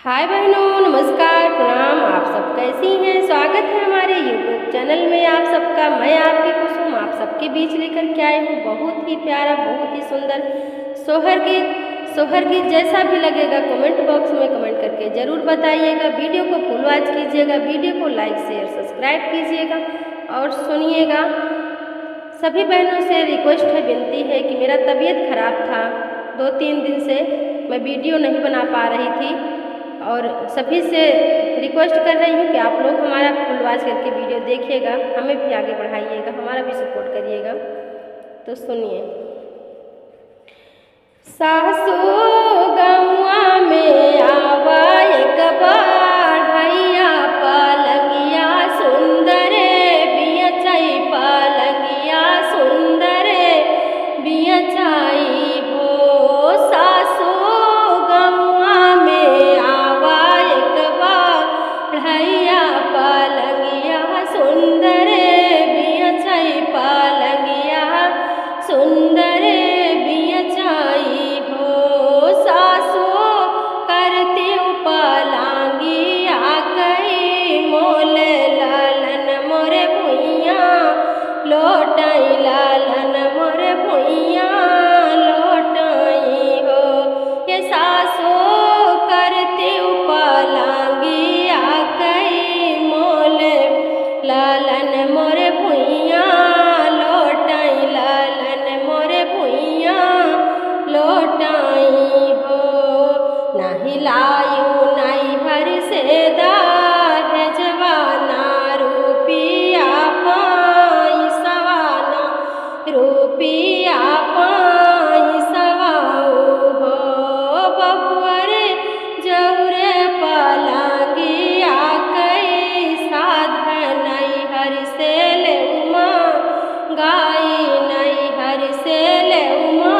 हाय बहनों, नमस्कार, प्रणाम। आप सब कैसी हैं? स्वागत है हमारे यूट्यूब चैनल में आप सबका। मैं आपकी कुसुम आप सबके बीच लेकर के आई हूँ बहुत ही प्यारा, बहुत ही सुंदर सोहर गीत जैसा भी लगेगा कमेंट बॉक्स में कमेंट करके ज़रूर बताइएगा। वीडियो को फुल वॉच कीजिएगा, वीडियो को लाइक शेयर सब्सक्राइब कीजिएगा और सुनिएगा। सभी बहनों से रिक्वेस्ट है, विनती है कि मेरा तबीयत खराब था, 2-3 दिन से मैं वीडियो नहीं बना पा रही थी और सभी से रिक्वेस्ट कर रही हूँ कि आप लोग हमारा फुल वॉच करके वीडियो देखिएगा, हमें भी आगे बढ़ाइएगा, हमारा भी सपोर्ट करिएगा। तो सुनिए। सासू गौआ में आवा एक बढ़ैया पलंगिया सुंदरे बियचाई पलंगिया सुंदरे बियचाई हो। सासू गौआ में आवा एक बढ़ैया पलंगिया सुंदरे बियचाई पलंगिया सुंदरे लोटाई लालन मोरे भुइया लोटाई हो। ये सासो करती पलांगी आकई मोले लालन मोरे भुइया लोटाई लालन मोरे भुइया लोटाई हो। नाही लायू नाही हर से रुपिया पैसवा हो। बहुअर जौरे पलंगिया कई साधन हर से लेउमा गाई नहीं हर से लेउमा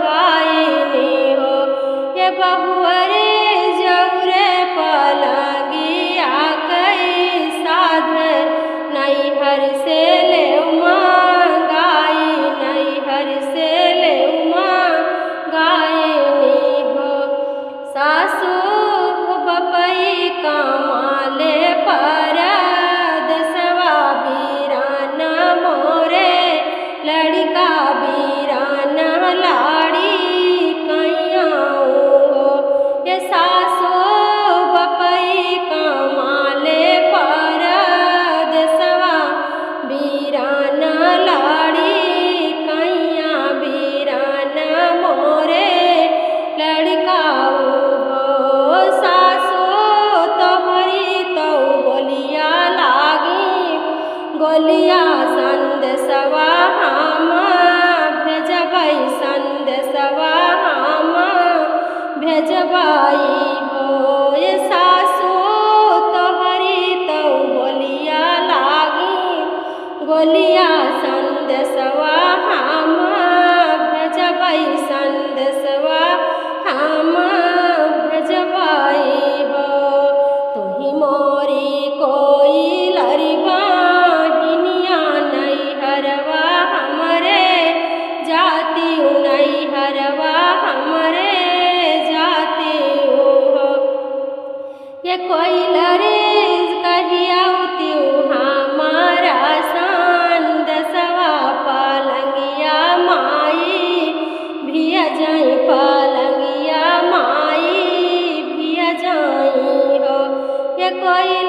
गाई नहीं हो। ये बहुअर जौरे पलंगिया कई साधन नहीं हर से लेउमा सासू बपई कमाले परद सवा बीरान मोरे लड़का बीरान लाड़ी कैया हो। ये सासू बपई कमाले परद सवा बीरान लाड़ी कैया बीरान मोरे लड़का गोलिया संदेशवा हम भेजबै संदेशवा हम भेजबै हो। ये सासू तोहरी तो गोलिया लागी गोलिया संदेशवा हम भेजबै संदेशवा हम भेजबै हो। तुही मोरी कोई लरिबा ये कोई लरेज कहिया हमारा संदेशवा पलंगिया माई भिया जाई पलंगिया माई भिया जाई हो। ये कोई